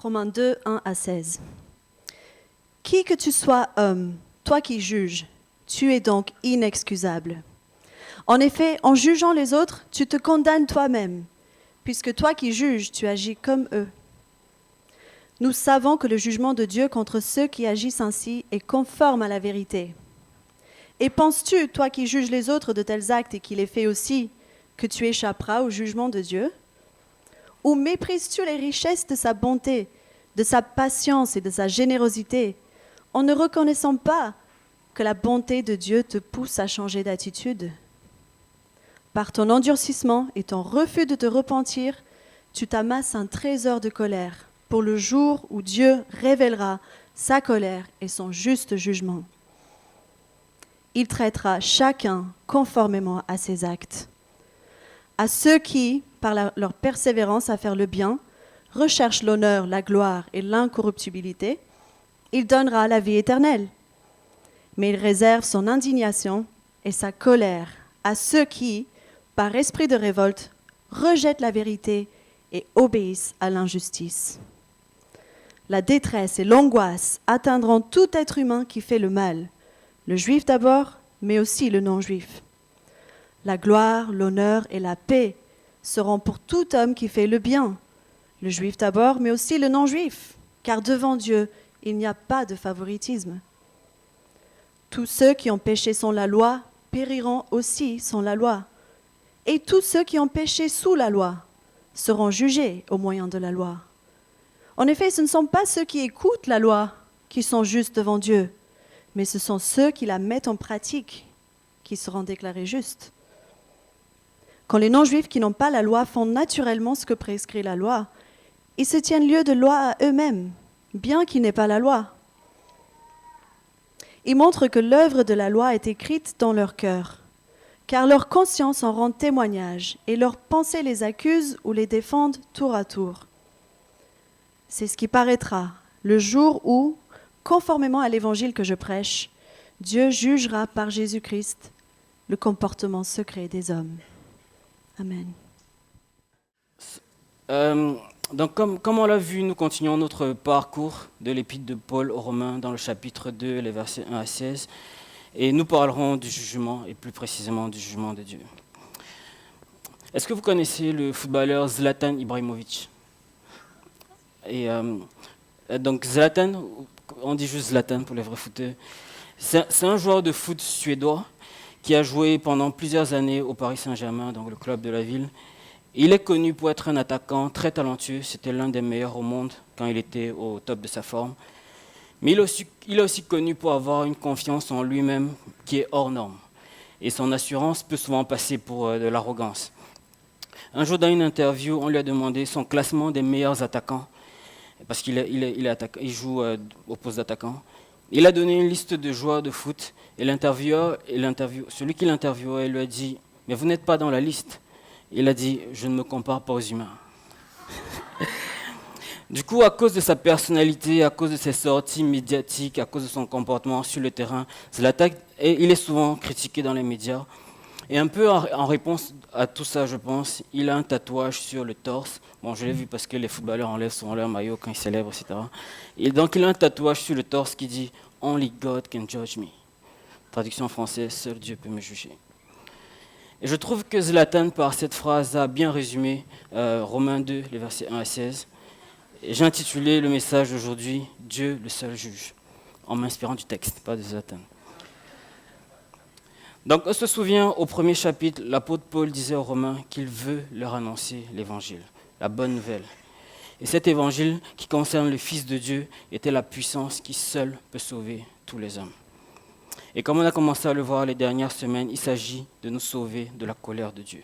Romains 2, 1 à 16. Qui que tu sois homme, toi qui juges, tu es donc inexcusable. En effet, en jugeant les autres, tu te condamnes toi-même, puisque toi qui juges, tu agis comme eux. Nous savons que le jugement de Dieu contre ceux qui agissent ainsi est conforme à la vérité. Et penses-tu, toi qui juges les autres de tels actes et qui les fais aussi, que tu échapperas au jugement de Dieu ? Ou méprises-tu les richesses de sa bonté, de sa patience et de sa générosité, en ne reconnaissant pas que la bonté de Dieu te pousse à changer d'attitude ? Par ton endurcissement et ton refus de te repentir, tu t'amasses un trésor de colère pour le jour où Dieu révélera sa colère et son juste jugement. Il traitera chacun conformément à ses actes. À ceux qui, par leur persévérance à faire le bien, recherchent l'honneur, la gloire et l'incorruptibilité, il donnera la vie éternelle. Mais il réserve son indignation et sa colère à ceux qui, par esprit de révolte, rejettent la vérité et obéissent à l'injustice. La détresse et l'angoisse atteindront tout être humain qui fait le mal, le juif d'abord, mais aussi le non-juif. La gloire, l'honneur et la paix seront pour tout homme qui fait le bien, le juif d'abord, mais aussi le non-juif, car devant Dieu, il n'y a pas de favoritisme. Tous ceux qui ont péché sans la loi périront aussi sans la loi. Et tous ceux qui ont péché sous la loi seront jugés au moyen de la loi. En effet, ce ne sont pas ceux qui écoutent la loi qui sont justes devant Dieu, mais ce sont ceux qui la mettent en pratique qui seront déclarés justes. Quand les non-juifs qui n'ont pas la loi font naturellement ce que prescrit la loi, ils se tiennent lieu de loi à eux-mêmes, bien qu'ils n'aient pas la loi. Ils montrent que l'œuvre de la loi est écrite dans leur cœur, car leur conscience en rend témoignage et leurs pensées les accusent ou les défendent tour à tour. C'est ce qui paraîtra le jour où, conformément à l'évangile que je prêche, Dieu jugera par Jésus-Christ le comportement secret des hommes. Amen. Donc, comme on l'a vu, nous continuons notre parcours de l'épître de Paul aux Romains dans le chapitre 2, les versets 1 à 16. Et nous parlerons du jugement, et plus précisément du jugement de Dieu. Est-ce que vous connaissez le footballeur Zlatan Ibrahimovic ? Et donc Zlatan, on dit juste Zlatan pour les vrais footeux, c'est un joueur de foot suédois qui a joué pendant plusieurs années au Paris Saint-Germain, donc le club de la ville. Il est connu pour être un attaquant très talentueux, c'était l'un des meilleurs au monde quand il était au top de sa forme. Mais il est aussi connu pour avoir une confiance en lui-même qui est hors norme. Et son assurance peut souvent passer pour de l'arrogance. Un jour, dans une interview, on lui a demandé son classement des meilleurs attaquants, parce qu'il joue au poste d'attaquant. Il a donné une liste de joueurs de foot, et celui qui l'interviewait lui a dit « Mais vous n'êtes pas dans la liste ». Il a dit « Je ne me compare pas aux humains ». Du coup, à cause de sa personnalité, à cause de ses sorties médiatiques, à cause de son comportement sur le terrain, il est souvent critiqué dans les médias. Et un peu en réponse à tout ça, je pense, il a un tatouage sur le torse. Bon, je l'ai vu parce que les footballeurs enlèvent souvent leur maillot quand ils célèbrent, etc. Et donc, il a un tatouage sur le torse qui dit « Only God can judge me ». Traduction en français, « Seul Dieu peut me juger ». Et je trouve que Zlatan, par cette phrase, a bien résumé Romains 2, les versets 1 à 16. J'ai intitulé le message d'aujourd'hui « Dieu, le seul juge », en m'inspirant du texte, pas de Zlatan. Donc on se souvient, au premier chapitre, l'apôtre Paul disait aux Romains qu'il veut leur annoncer l'évangile, la bonne nouvelle. Et cet évangile qui concerne le Fils de Dieu était la puissance qui seule peut sauver tous les hommes. Et comme on a commencé à le voir les dernières semaines, il s'agit de nous sauver de la colère de Dieu.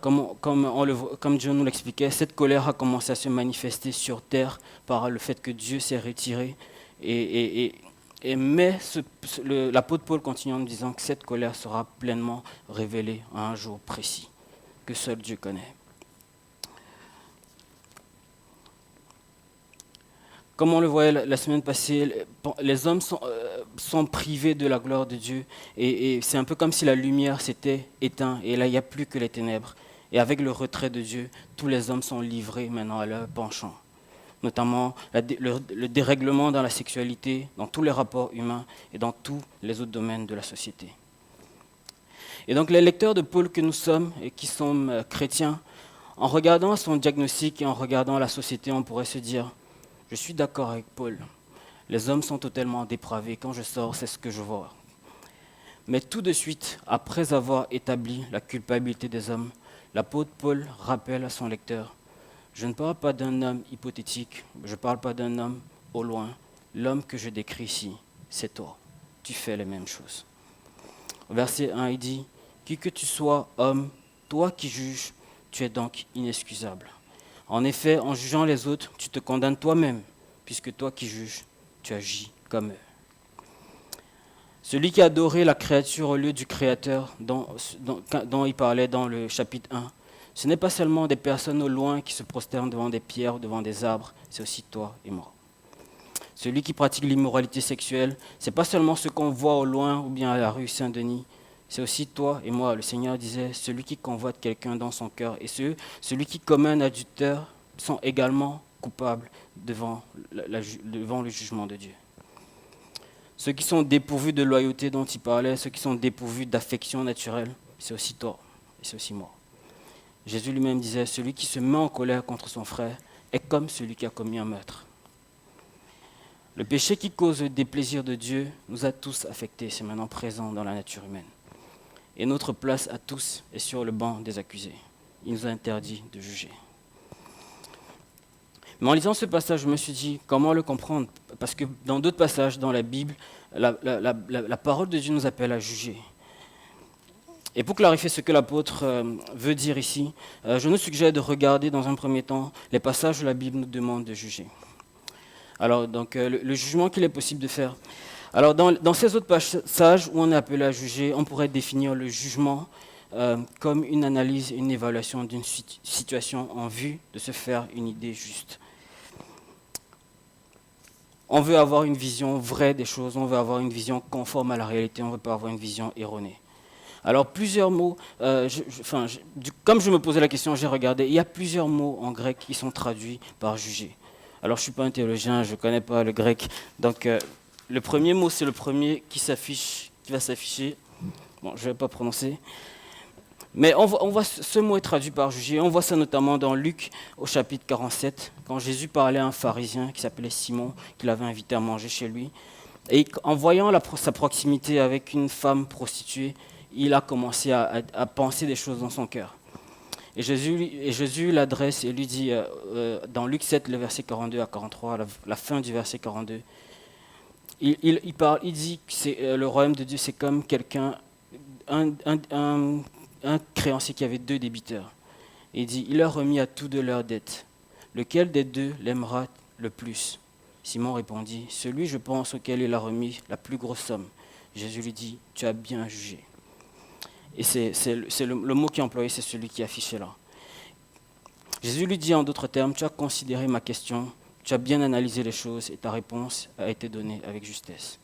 Comme Dieu nous l'expliquait, cette colère a commencé à se manifester sur terre par le fait que Dieu s'est retiré. Mais l'apôtre Paul continue en disant que cette colère sera pleinement révélée à un jour précis, que seul Dieu connaît. Comme on le voyait la semaine passée, les hommes sont privés de la gloire de Dieu. Et c'est un peu comme si la lumière s'était éteinte. Et là, il n'y a plus que les ténèbres. Et avec le retrait de Dieu, tous les hommes sont livrés maintenant à leur penchant. notamment le dérèglement dans la sexualité, dans tous les rapports humains et dans tous les autres domaines de la société. Et donc les lecteurs de Paul que nous sommes et qui sommes chrétiens, en regardant son diagnostic et en regardant la société, on pourrait se dire, je suis d'accord avec Paul, les hommes sont totalement dépravés, quand je sors, c'est ce que je vois. Mais tout de suite, après avoir établi la culpabilité des hommes, l'apôtre Paul rappelle à son lecteur, je ne parle pas d'un homme hypothétique, je ne parle pas d'un homme au loin. L'homme que je décris ici, c'est toi. Tu fais les mêmes choses. Au verset 1, il dit, qui que tu sois, homme, toi qui juges, tu es donc inexcusable. En effet, en jugeant les autres, tu te condamnes toi-même, puisque toi qui juges, tu agis comme eux. Celui qui a adoré la créature au lieu du Créateur, dont il parlait dans le chapitre 1, ce n'est pas seulement des personnes au loin qui se prosternent devant des pierres ou devant des arbres, c'est aussi toi et moi. Celui qui pratique l'immoralité sexuelle, ce n'est pas seulement ce qu'on voit au loin ou bien à la rue Saint-Denis, c'est aussi toi et moi. Le Seigneur disait, celui qui convoite quelqu'un dans son cœur et celui qui commet un adultère sont également coupables devant le jugement de Dieu. Ceux qui sont dépourvus de loyauté dont il parlait, ceux qui sont dépourvus d'affection naturelle, c'est aussi toi et c'est aussi moi. Jésus lui-même disait, celui qui se met en colère contre son frère est comme celui qui a commis un meurtre. Le péché qui cause le déplaisir de Dieu nous a tous affectés, c'est maintenant présent dans la nature humaine. Et notre place à tous est sur le banc des accusés. Il nous a interdit de juger. Mais en lisant ce passage, je me suis dit, comment le comprendre? Parce que dans d'autres passages dans la Bible, la parole de Dieu nous appelle à juger. Et pour clarifier ce que l'apôtre veut dire ici, je nous suggère de regarder dans un premier temps les passages où la Bible nous demande de juger. Alors, donc, le jugement qu'il est possible de faire. Alors, dans ces autres passages où on est appelé à juger, on pourrait définir le jugement comme une analyse, une évaluation d'une situation en vue de se faire une idée juste. On veut avoir une vision vraie des choses, on veut avoir une vision conforme à la réalité, on ne veut pas avoir une vision erronée. Alors plusieurs mots, comme je me posais la question, j'ai regardé, il y a plusieurs mots en grec qui sont traduits par juger. Alors je ne suis pas un théologien, je ne connais pas le grec, donc le premier mot c'est le premier qui va s'afficher, bon je ne vais pas prononcer. Mais on voit ce mot est traduit par juger. On voit ça notamment dans Luc au chapitre 47, quand Jésus parlait à un pharisien qui s'appelait Simon, qu'il avait invité à manger chez lui. Et en voyant sa proximité avec une femme prostituée, il a commencé à penser des choses dans son cœur. Et Jésus l'adresse et lui dit, dans Luc 7, le verset 42 à 43, la fin du verset 42, il dit que le royaume de Dieu, c'est comme quelqu'un, un créancier qui avait 2 débiteurs. Et il dit, il leur remis à tous 2 leurs dettes. Lequel des 2 l'aimera le plus? Simon répondit, celui, je pense, auquel il a remis la plus grosse somme. Jésus lui dit, tu as bien jugé. Et le mot qui est employé, c'est celui qui est affiché là. Jésus lui dit en d'autres termes, tu as considéré ma question, tu as bien analysé les choses et ta réponse a été donnée avec justesse.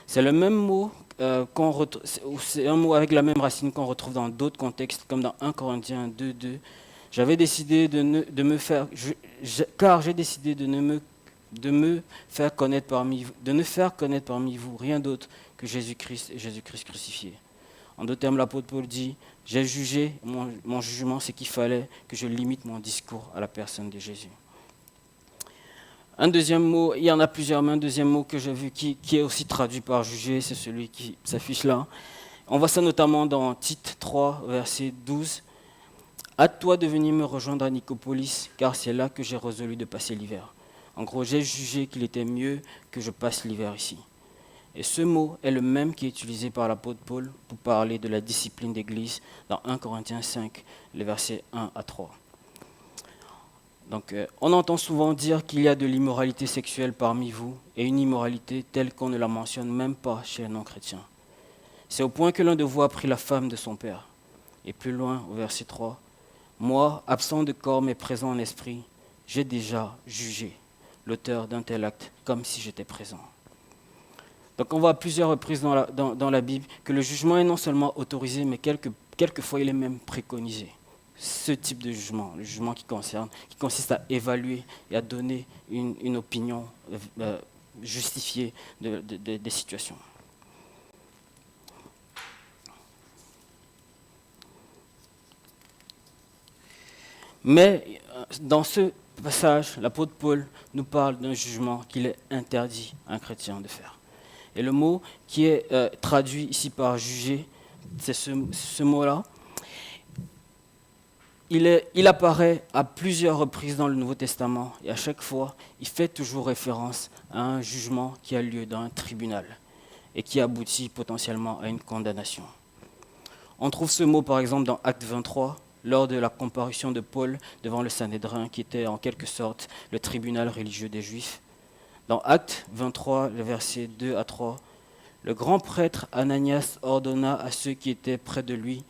C'est le même mot, c'est un mot avec la même racine qu'on retrouve dans d'autres contextes, comme dans 1 Corinthiens 2:2. J'avais décidé de me faire connaître parmi vous rien d'autre que Jésus-Christ et Jésus-Christ crucifié. En d'autres termes, l'apôtre Paul dit, j'ai jugé, mon jugement, c'est qu'il fallait que je limite mon discours à la personne de Jésus. Un deuxième mot, il y en a plusieurs, mais un deuxième mot que j'ai vu qui est aussi traduit par juger, c'est celui qui s'affiche là. On voit ça notamment dans Tite 3, verset 12. « À toi de venir me rejoindre à Nicopolis, car c'est là que j'ai résolu de passer l'hiver. » En gros, j'ai jugé qu'il était mieux que je passe l'hiver ici. Et ce mot est le même qui est utilisé par l'apôtre Paul pour parler de la discipline d'église dans 1 Corinthiens 5, les versets 1 à 3. Donc, on entend souvent dire qu'il y a de l'immoralité sexuelle parmi vous et une immoralité telle qu'on ne la mentionne même pas chez les non-chrétiens. C'est au point que l'un de vous a pris la femme de son père. Et plus loin, au verset 3, « Moi, absent de corps mais présent en esprit, j'ai déjà jugé l'auteur d'un tel acte comme si j'étais présent. » Donc on voit à plusieurs reprises dans la Bible que le jugement est non seulement autorisé, mais quelquefois il est même préconisé. ce type de jugement, le jugement qui consiste à évaluer et à donner une opinion justifiée des situations. Mais dans ce passage, l'apôtre Paul nous parle d'un jugement qu'il est interdit à un chrétien de faire. Et le mot qui est traduit ici par juger, c'est ce mot-là. Il apparaît à plusieurs reprises dans le Nouveau Testament et à chaque fois, il fait toujours référence à un jugement qui a lieu dans un tribunal et qui aboutit potentiellement à une condamnation. On trouve ce mot par exemple dans Acte 23, lors de la comparution de Paul devant le Sanhédrin, qui était en quelque sorte le tribunal religieux des Juifs. Dans Acte 23, le versets 2 à 3, le grand prêtre Ananias ordonna à ceux qui étaient près de lui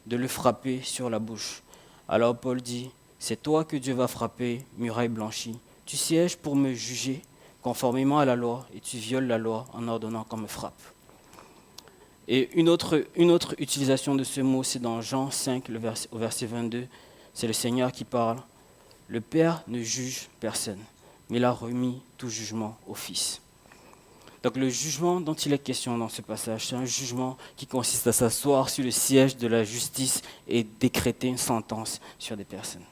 de le frapper sur la bouche. Alors Paul dit, « C'est toi que Dieu va frapper, muraille blanchie. Tu sièges pour me juger conformément à la loi et tu violes la loi en ordonnant qu'on me frappe. » Et une autre utilisation de ce mot, c'est dans Jean 5, au verset 22. C'est le Seigneur qui parle. « Le Père ne juge personne, mais il a remis tout jugement au Fils. » Donc le jugement dont il est question dans ce passage, c'est un jugement qui consiste à s'asseoir sur le siège de la justice et décréter une sentence sur des personnes.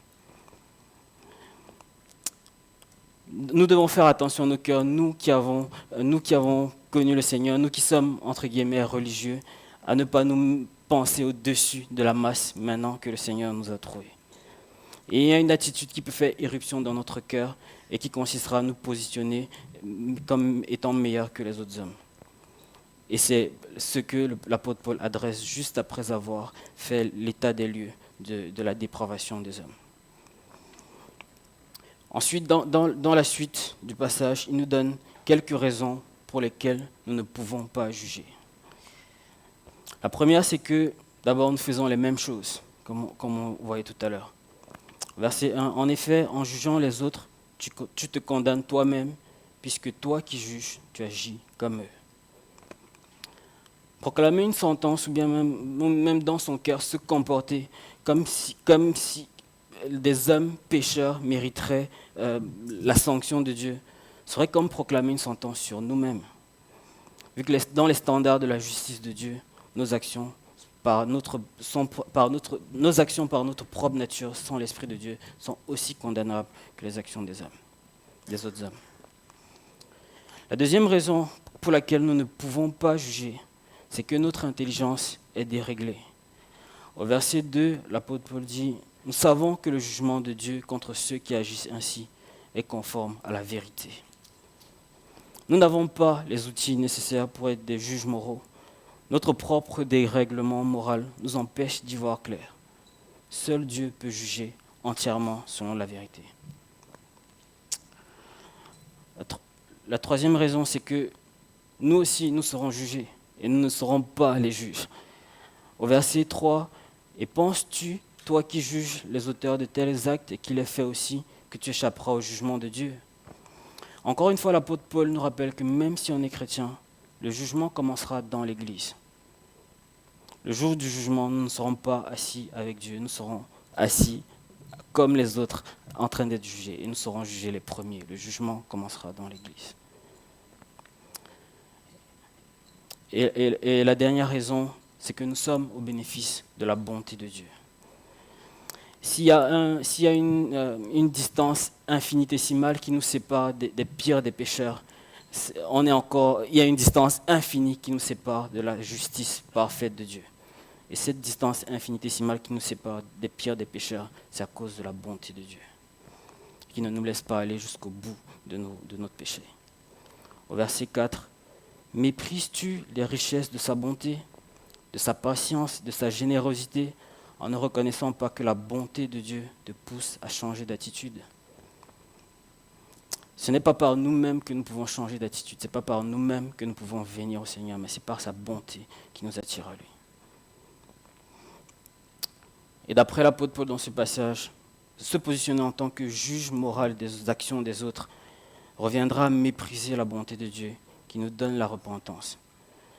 Nous devons faire attention à nos cœurs, nous qui avons connu le Seigneur, nous qui sommes entre guillemets religieux, à ne pas nous penser au-dessus de la masse maintenant que le Seigneur nous a trouvés. Et il y a une attitude qui peut faire irruption dans notre cœur et qui consistera à nous positionner comme étant meilleurs que les autres hommes. Et c'est ce que l'apôtre Paul adresse juste après avoir fait l'état des lieux de la dépravation des hommes. Ensuite, dans la suite du passage, il nous donne quelques raisons pour lesquelles nous ne pouvons pas juger. La première, c'est que d'abord nous faisons les mêmes choses, comme on voyait tout à l'heure. Verset 1, en effet, en jugeant les autres, tu te condamnes toi-même, puisque toi qui juges, tu agis comme eux. Proclamer une sentence, ou bien même dans son cœur, se comporter comme si des hommes pécheurs mériteraient la sanction de Dieu, serait comme proclamer une sentence sur nous-mêmes. Vu que dans les standards de la justice de Dieu, nos actions par notre propre nature, sans l'Esprit de Dieu, sont aussi condamnables que les actions des autres hommes. La deuxième raison pour laquelle nous ne pouvons pas juger, c'est que notre intelligence est déréglée. Au verset 2, l'apôtre Paul dit, « Nous savons que le jugement de Dieu contre ceux qui agissent ainsi est conforme à la vérité. » Nous n'avons pas les outils nécessaires pour être des juges moraux. Notre propre dérèglement moral nous empêche d'y voir clair. Seul Dieu peut juger entièrement selon la vérité. La troisième raison, c'est que nous aussi, nous serons jugés et nous ne serons pas les juges. Au verset 3, « Et penses-tu, toi qui juges les auteurs de tels actes et qui les fais aussi, que tu échapperas au jugement de Dieu ?» Encore une fois, l'apôtre Paul nous rappelle que même si on est chrétien, le jugement commencera dans l'Église. Le jour du jugement, nous ne serons pas assis avec Dieu, nous serons assis comme les autres en train d'être jugés et nous serons jugés les premiers. Le jugement commencera dans l'Église. Et la dernière raison, c'est que nous sommes au bénéfice de la bonté de Dieu. S'il y a une distance infinitésimale qui nous sépare des pires des pécheurs, il y a une distance infinie qui nous sépare de la justice parfaite de Dieu. Et cette distance infinitésimale qui nous sépare des pires des pécheurs, c'est à cause de la bonté de Dieu, qui ne nous laisse pas aller jusqu'au bout de notre péché. Au verset 4, « Méprises-tu les richesses de sa bonté, de sa patience, de sa générosité, en ne reconnaissant pas que la bonté de Dieu te pousse à changer d'attitude ?» Ce n'est pas par nous-mêmes que nous pouvons changer d'attitude, ce n'est pas par nous-mêmes que nous pouvons venir au Seigneur, mais c'est par sa bonté qui nous attire à lui. Et d'après l'apôtre Paul dans ce passage, se positionner en tant que juge moral des actions des autres reviendra à mépriser la bonté de Dieu qui nous donne la repentance.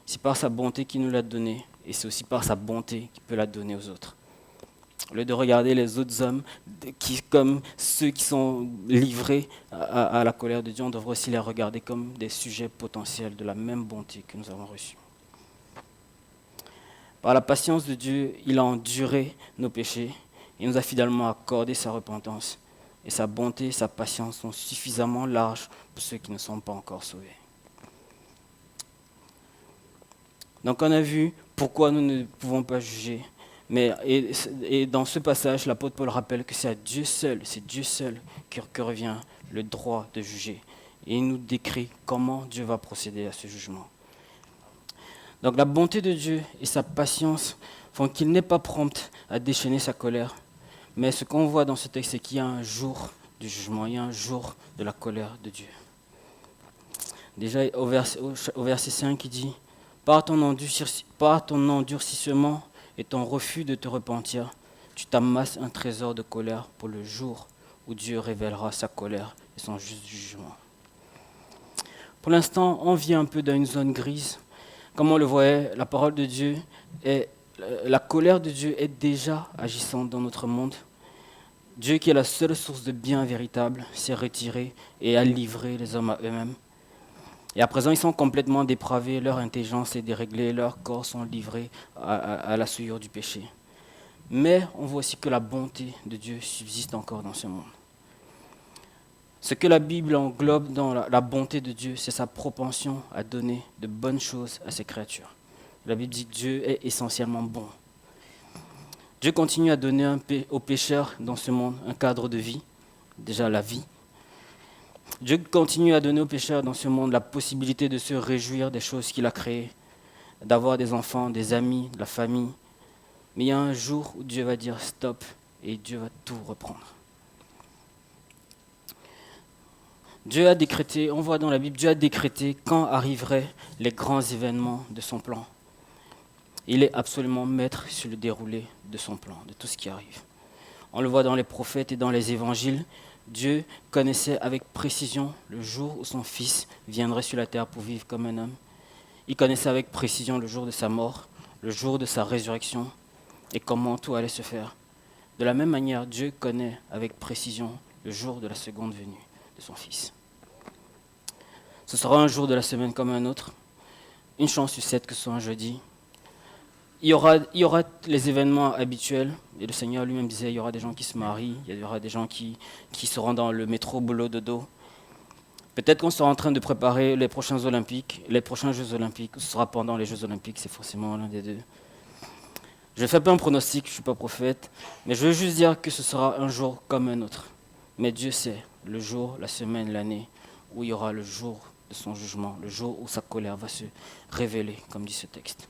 C'est par sa bonté qu'il nous l'a donnée et c'est aussi par sa bonté qu'il peut la donner aux autres. Au lieu de regarder les autres hommes comme ceux qui sont livrés à la colère de Dieu, on devrait aussi les regarder comme des sujets potentiels de la même bonté que nous avons reçue. Par la patience de Dieu, il a enduré nos péchés et nous a finalement accordé sa repentance. Et sa bonté et sa patience sont suffisamment larges pour ceux qui ne sont pas encore sauvés. Donc on a vu pourquoi nous ne pouvons pas juger. Et dans ce passage, l'apôtre Paul rappelle que c'est Dieu seul que revient le droit de juger. Et il nous décrit comment Dieu va procéder à ce jugement. Donc la bonté de Dieu et sa patience font qu'il n'est pas prompt à déchaîner sa colère. Mais ce qu'on voit dans ce texte, c'est qu'il y a un jour du jugement, il y a un jour de la colère de Dieu. Déjà au verset 5, il dit « Par ton endurcissement et ton refus de te repentir, tu t'amasses un trésor de colère pour le jour où Dieu révélera sa colère et son juste jugement. » Pour l'instant, on vit un peu dans une zone grise. Comme on le voyait, la parole de Dieu la colère de Dieu est déjà agissante dans notre monde. Dieu, qui est la seule source de bien véritable, s'est retiré et a livré les hommes à eux-mêmes. Et à présent, ils sont complètement dépravés, leur intelligence est déréglée, leurs corps sont livrés à la souillure du péché. Mais on voit aussi que la bonté de Dieu subsiste encore dans ce monde. Ce que la Bible englobe dans la bonté de Dieu, c'est sa propension à donner de bonnes choses à ses créatures. La Bible dit que Dieu est essentiellement bon. Dieu continue à donner aux pécheurs dans ce monde un cadre de vie, déjà la vie. Dieu continue à donner aux pécheurs dans ce monde la possibilité de se réjouir des choses qu'il a créées, d'avoir des enfants, des amis, de la famille. Mais il y a un jour où Dieu va dire stop et Dieu va tout reprendre. Dieu a décrété, on voit dans la Bible, Dieu a décrété quand arriveraient les grands événements de son plan. Il est absolument maître sur le déroulé de son plan, de tout ce qui arrive. On le voit dans les prophètes et dans les évangiles. Dieu connaissait avec précision le jour où son Fils viendrait sur la terre pour vivre comme un homme. Il connaissait avec précision le jour de sa mort, le jour de sa résurrection et comment tout allait se faire. De la même manière, Dieu connaît avec précision le jour de la seconde venue de son Fils. Ce sera un jour de la semaine comme un autre. Une chance sur 7 que ce soit un jeudi. Il y aura les événements habituels, et le Seigneur lui-même disait, il y aura des gens qui se marient, il y aura des gens qui seront dans le métro, boulot, dodo. Peut-être qu'on sera en train de préparer les prochains Jeux Olympiques, ce sera pendant les Jeux Olympiques, c'est forcément l'un des deux. Je ne fais pas un pronostic, je ne suis pas prophète, mais je veux juste dire que ce sera un jour comme un autre. Mais Dieu sait, le jour, la semaine, l'année, où il y aura le jour de son jugement, le jour où sa colère va se révéler, comme dit ce texte.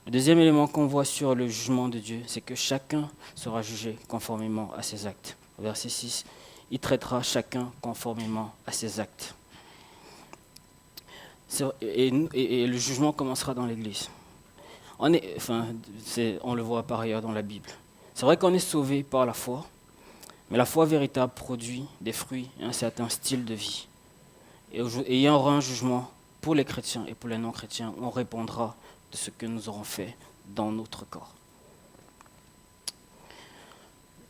Le deuxième élément qu'on voit sur le jugement de Dieu, c'est que chacun sera jugé conformément à ses actes. Au verset 6, il traitera chacun conformément à ses actes. Et le jugement commencera dans l'Église. On le voit par ailleurs dans la Bible. C'est vrai qu'on est sauvé par la foi, mais la foi véritable produit des fruits et un certain style de vie. Et il y aura un jugement pour les chrétiens et pour les non-chrétiens où on répondra de ce que nous aurons fait dans notre corps.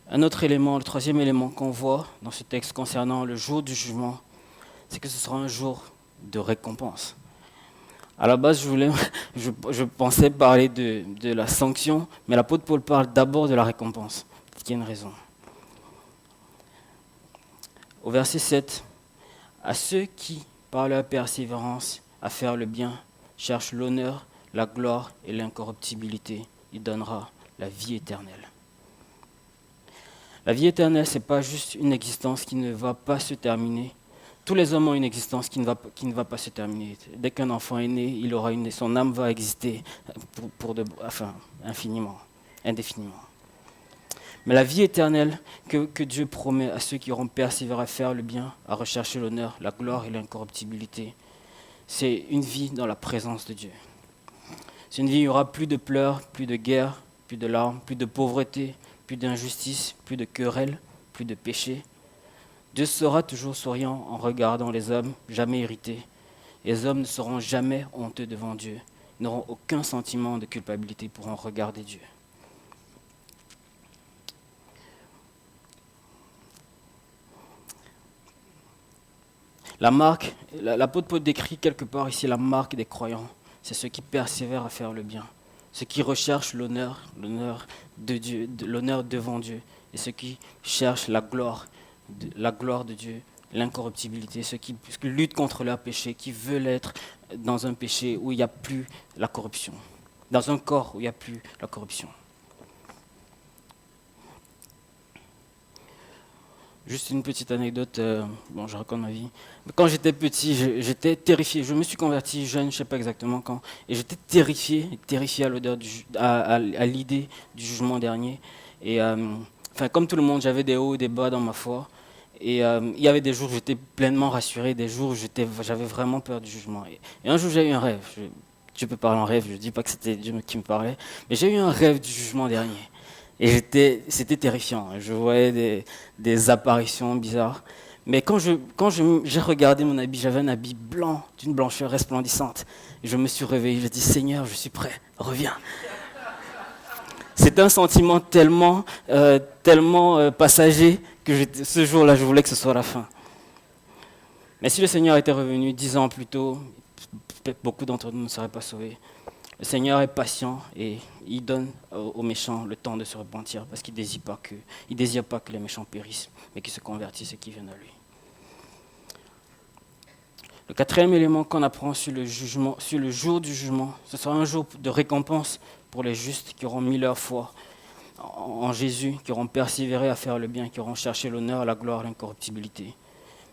Un autre élément, le troisième élément qu'on voit dans ce texte concernant le jour du jugement, c'est que ce sera un jour de récompense. À la base, je pensais parler de la sanction, mais l'apôtre Paul parle d'abord de la récompense, parce qu'il y a une raison. Au verset 7, « À ceux qui, par leur persévérance à faire le bien, cherchent l'honneur, la gloire et l'incorruptibilité, il donnera la vie éternelle. » La vie éternelle, ce n'est pas juste une existence qui ne va pas se terminer. Tous les hommes ont une existence qui ne va pas se terminer. Dès qu'un enfant est né, son âme va exister infiniment, indéfiniment. Mais la vie éternelle que Dieu promet à ceux qui auront persévéré à faire le bien, à rechercher l'honneur, la gloire et l'incorruptibilité, c'est une vie dans la présence de Dieu. C'est une vie où il n'y aura plus de pleurs, plus de guerre, plus de larmes, plus de pauvreté, plus d'injustice, plus de querelles, plus de péché. Dieu sera toujours souriant en regardant les hommes, jamais irrités. Les hommes ne seront jamais honteux devant Dieu. Ils n'auront aucun sentiment de culpabilité pour en regarder Dieu. La marque, l'apôtre Paul décrit quelque part ici la marque des croyants. C'est ceux qui persévèrent à faire le bien, ceux qui recherchent l'honneur de Dieu, l'honneur devant Dieu, et ceux qui cherchent la gloire de Dieu, l'incorruptibilité, ceux qui luttent contre leur péché, qui veulent être dans un péché où il n'y a plus la corruption, dans un corps où il n'y a plus la corruption. Juste une petite anecdote, je raconte ma vie. Quand j'étais petit, j'étais terrifié. Je me suis converti jeune, je ne sais pas exactement quand, et j'étais terrifié à l'odeur à l'idée du jugement dernier. Et comme tout le monde, j'avais des hauts et des bas dans ma foi. Et il y avait des jours où j'étais pleinement rassuré, des jours où j'avais vraiment peur du jugement. Et un jour, j'ai eu un rêve. Je peux parler en rêve, je ne dis pas que c'était Dieu qui me parlait, mais j'ai eu un rêve du jugement dernier. Et c'était terrifiant. Je voyais des apparitions bizarres. Mais quand j'ai regardé mon habit, j'avais un habit blanc, d'une blancheur resplendissante. Et je me suis réveillé, j'ai dit, Seigneur, je suis prêt, reviens. C'était un sentiment tellement passager que ce jour-là, je voulais que ce soit la fin. Mais si le Seigneur était revenu 10 ans plus tôt, beaucoup d'entre nous ne seraient pas sauvés. Le Seigneur est patient et il donne aux méchants le temps de se repentir parce qu'il ne désire pas que les méchants périssent, mais qu'ils se convertissent et qu'ils viennent à lui. Le quatrième élément qu'on apprend sur le jour du jugement, ce sera un jour de récompense pour les justes qui auront mis leur foi en Jésus, qui auront persévéré à faire le bien, qui auront cherché l'honneur, la gloire, l'incorruptibilité.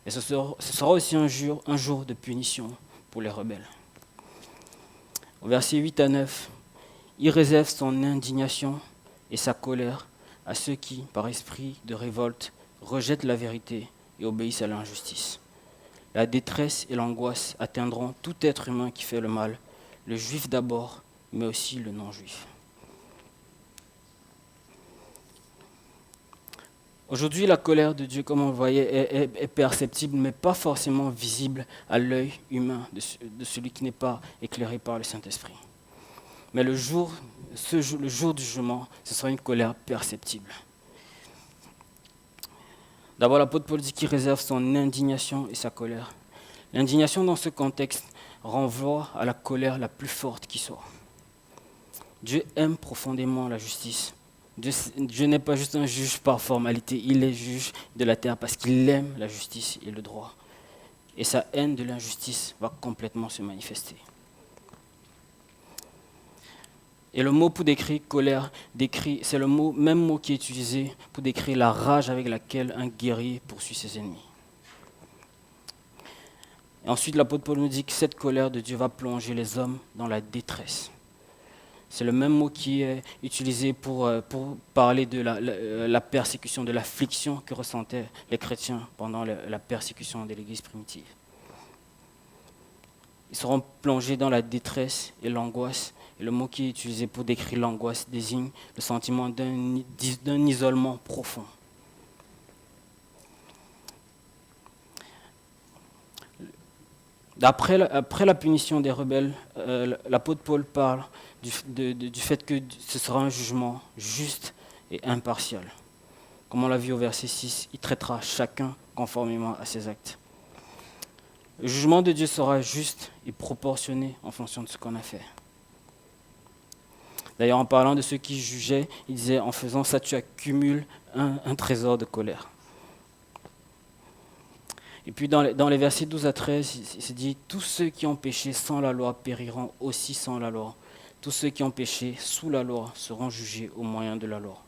Et ce sera aussi un jour de punition pour les rebelles. Au verset 8 à 9, il réserve son indignation et sa colère à ceux qui, par esprit de révolte, rejettent la vérité et obéissent à l'injustice. La détresse et l'angoisse atteindront tout être humain qui fait le mal, le juif d'abord, mais aussi le non-juif. Aujourd'hui, la colère de Dieu, comme on le voyait, est perceptible, mais pas forcément visible à l'œil humain de celui qui n'est pas éclairé par le Saint-Esprit. Mais le jour du jugement, ce sera une colère perceptible. D'abord, l'apôtre Paul dit qu'il réserve son indignation et sa colère. L'indignation dans ce contexte renvoie à la colère la plus forte qui soit. Dieu aime profondément la justice. Dieu n'est pas juste un juge par formalité, il est juge de la terre parce qu'il aime la justice et le droit. Et sa haine de l'injustice va complètement se manifester. Et le mot pour décrire colère, c'est le même mot qui est utilisé pour décrire la rage avec laquelle un guerrier poursuit ses ennemis. Et ensuite, l'apôtre Paul nous dit que cette colère de Dieu va plonger les hommes dans la détresse. C'est le même mot qui est utilisé pour parler de la persécution, de l'affliction que ressentaient les chrétiens pendant la persécution de l'Église primitive. Ils seront plongés dans la détresse et l'angoisse. Et le mot qui est utilisé pour décrire l'angoisse désigne le sentiment d'un isolement profond. Après la punition des rebelles, l'apôtre Paul parle du fait que ce sera un jugement juste et impartial. Comme on l'a vu au verset 6, il traitera chacun conformément à ses actes. Le jugement de Dieu sera juste et proportionné en fonction de ce qu'on a fait. D'ailleurs, en parlant de ceux qui jugeaient, il disait, en faisant ça, tu accumules un trésor de colère. Et puis dans les versets 12 à 13, il se dit, tous ceux qui ont péché sans la loi périront aussi sans la loi. Tous ceux qui ont péché sous la loi seront jugés au moyen de la loi.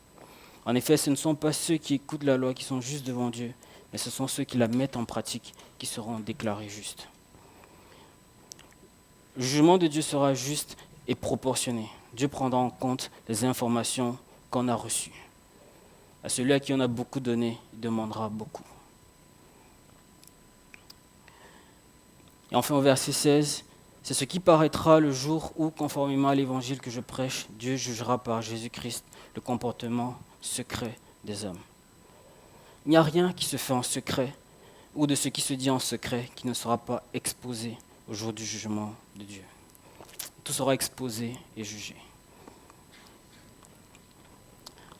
En effet, ce ne sont pas ceux qui écoutent la loi qui sont justes devant Dieu, mais ce sont ceux qui la mettent en pratique qui seront déclarés justes. Le jugement de Dieu sera juste et proportionné. Dieu prendra en compte les informations qu'on a reçues. À celui à qui on a beaucoup donné, il demandera beaucoup. Et enfin au verset 16, c'est ce qui paraîtra le jour où, conformément à l'évangile que je prêche, Dieu jugera par Jésus-Christ le comportement secret des hommes. Il n'y a rien qui se fait en secret ou de ce qui se dit en secret qui ne sera pas exposé au jour du jugement de Dieu. Tout sera exposé et jugé.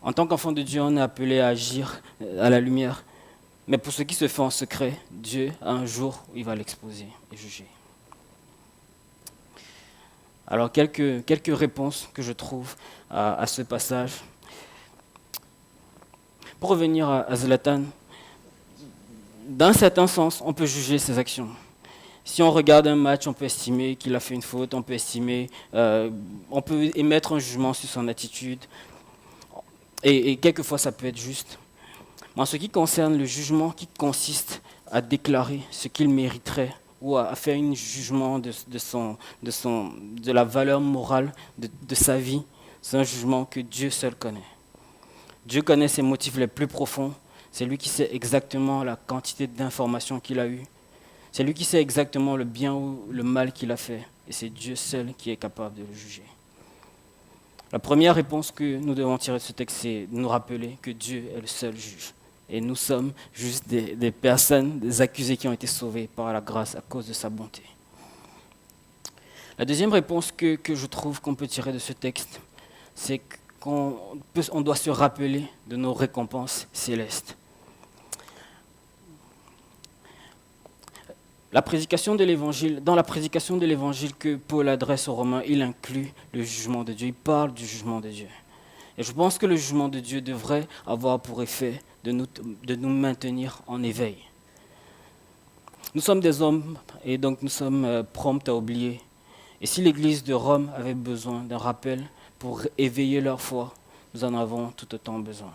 En tant qu'enfant de Dieu, on est appelé à agir à la lumière Mais pour ce qui se fait en secret, Dieu a un jour où il va l'exposer et juger. Alors, quelques réponses que je trouve à ce passage. Pour revenir à Zlatan, d'un certain sens, on peut juger ses actions. Si on regarde un match, on peut estimer qu'il a fait une faute, on peut émettre un jugement sur son attitude, et quelquefois ça peut être juste. Mais en ce qui concerne le jugement qui consiste à déclarer ce qu'il mériterait ou à faire un jugement de la valeur morale de sa vie, c'est un jugement que Dieu seul connaît. Dieu connaît ses motifs les plus profonds. C'est lui qui sait exactement la quantité d'informations qu'il a eues. C'est lui qui sait exactement le bien ou le mal qu'il a fait. Et c'est Dieu seul qui est capable de le juger. La première réponse que nous devons tirer de ce texte, c'est de nous rappeler que Dieu est le seul juge. Et nous sommes juste des personnes, des accusés qui ont été sauvés par la grâce à cause de sa bonté. La deuxième réponse que je trouve qu'on peut tirer de ce texte, c'est qu'on doit se rappeler de nos récompenses célestes. Dans la prédication de l'évangile que Paul adresse aux Romains, il inclut le jugement de Dieu, il parle du jugement de Dieu. Et je pense que le jugement de Dieu devrait avoir pour effet de nous maintenir en éveil. Nous sommes des hommes et donc nous sommes prompts à oublier. Et si l'Église de Rome avait besoin d'un rappel pour éveiller leur foi, nous en avons tout autant besoin.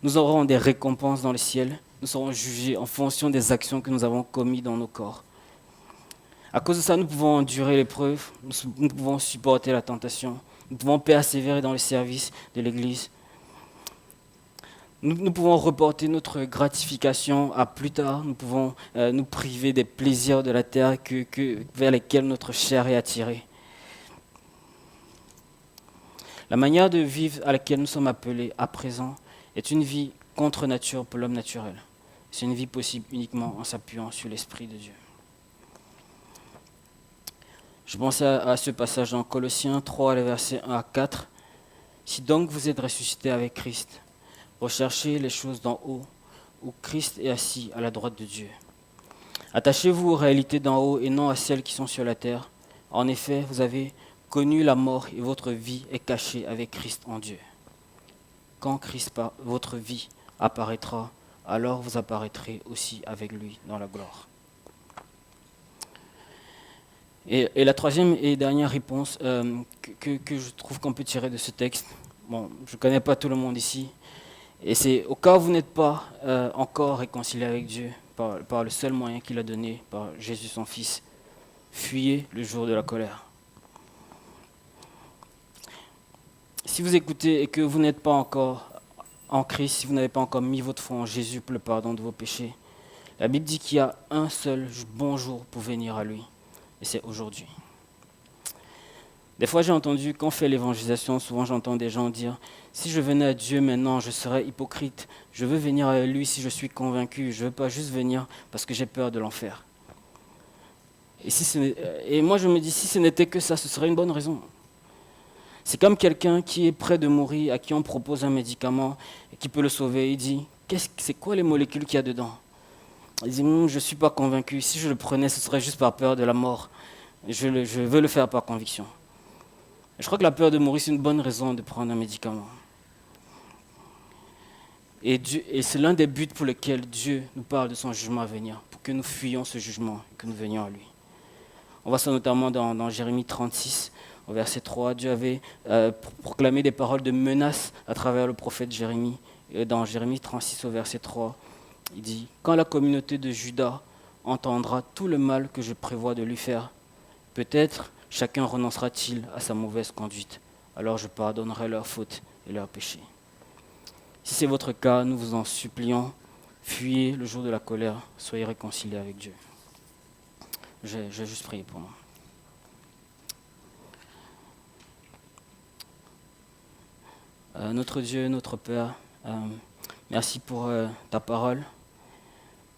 Nous aurons des récompenses dans le ciel. Nous serons jugés en fonction des actions que nous avons commises dans nos corps. À cause de ça, nous pouvons endurer l'épreuve, nous pouvons supporter la tentation, nous pouvons persévérer dans le service de l'Église. Nous pouvons reporter notre gratification à plus tard, nous pouvons nous priver des plaisirs de la terre vers lesquels notre chair est attirée. La manière de vivre à laquelle nous sommes appelés à présent est une vie contre nature pour l'homme naturel. C'est une vie possible uniquement en s'appuyant sur l'Esprit de Dieu. Je pensais à ce passage dans Colossiens 3, les versets 1 à 4. Si donc vous êtes ressuscités avec Christ, recherchez les choses d'en haut, où Christ est assis à la droite de Dieu. Attachez-vous aux réalités d'en haut et non à celles qui sont sur la terre. En effet, vous avez connu la mort et votre vie est cachée avec Christ en Dieu. Quand Christ, votre vie, apparaîtra, alors vous apparaîtrez aussi avec lui dans la gloire. Et la troisième et dernière réponse que je trouve qu'on peut tirer de ce texte, bon, je ne connais pas tout le monde ici, et c'est au cas où vous n'êtes pas encore réconcilié avec Dieu par le seul moyen qu'il a donné, par Jésus son Fils, fuyez le jour de la colère. Si vous écoutez et que vous n'êtes pas encore en Christ, si vous n'avez pas encore mis votre foi en Jésus pour le pardon de vos péchés, la Bible dit qu'il y a un seul bon jour pour venir à lui, et c'est aujourd'hui. Des fois j'ai entendu, quand on fait l'évangélisation, souvent j'entends des gens dire « Si je venais à Dieu maintenant, je serais hypocrite. Je veux venir à lui si je suis convaincu. Je ne veux pas juste venir parce que j'ai peur de l'enfer. » Et moi je me dis, si ce n'était que ça, ce serait une bonne raison. C'est comme quelqu'un qui est près de mourir, à qui on propose un médicament et qui peut le sauver. Il dit, c'est quoi les molécules qu'il y a dedans? Il dit, je ne suis pas convaincu. Si je le prenais, ce serait juste par peur de la mort. Je veux le faire par conviction. Et je crois que la peur de mourir, c'est une bonne raison de prendre un médicament. Et c'est l'un des buts pour lesquels Dieu nous parle de son jugement à venir, pour que nous fuyions ce jugement et que nous venions à lui. On voit ça notamment dans Jérémie 36, au verset 3. Dieu avait proclamé des paroles de menace à travers le prophète Jérémie. Et dans Jérémie 36, au verset 3, il dit « Quand la communauté de Juda entendra tout le mal que je prévois de lui faire, peut-être chacun renoncera-t-il à sa mauvaise conduite. Alors je pardonnerai leurs fautes et leurs péchés. » Si c'est votre cas, nous vous en supplions, fuyez le jour de la colère, soyez réconciliés avec Dieu. Je vais juste prier pour nous. Notre Dieu, notre Père, merci pour ta parole.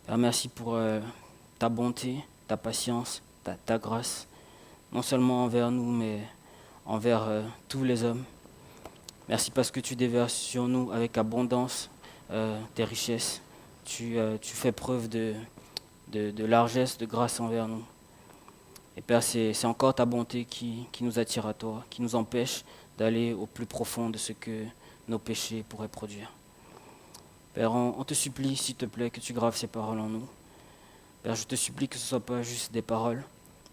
Père, merci pour ta bonté, ta patience, ta grâce, non seulement envers nous, mais envers tous les hommes. Merci parce que tu déverses sur nous avec abondance tes richesses. Tu fais preuve de largesse, de grâce envers nous. Et Père, c'est encore ta bonté qui nous attire à toi, qui nous empêche d'aller au plus profond de ce que nos péchés pourraient produire. Père, on te supplie, s'il te plaît, que tu graves ces paroles en nous. Père, je te supplie que ce ne soit pas juste des paroles,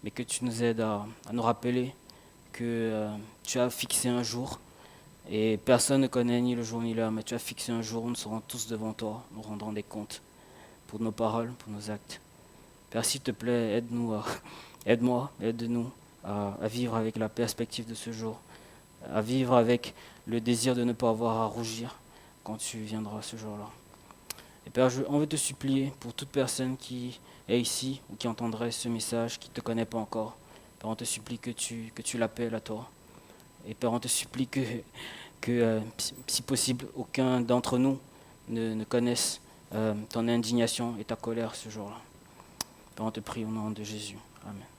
mais que tu nous aides à nous rappeler que tu as fixé un jour, et personne ne connaît ni le jour ni l'heure, mais tu as fixé un jour où nous serons tous devant toi, nous rendrons des comptes pour nos paroles, pour nos actes. Père, s'il te plaît, aide-moi, aide-nous à vivre avec la perspective de ce jour, à vivre avec le désir de ne pas avoir à rougir quand tu viendras ce jour-là. Et Père, on veut te supplier pour toute personne qui est ici ou qui entendrait ce message, qui ne te connaît pas encore. Père, on te supplie que tu l'appelles à toi. Et Père, on te supplie que si possible, aucun d'entre nous ne connaisse ton indignation et ta colère ce jour-là. Père, on te prie au nom de Jésus. Amen.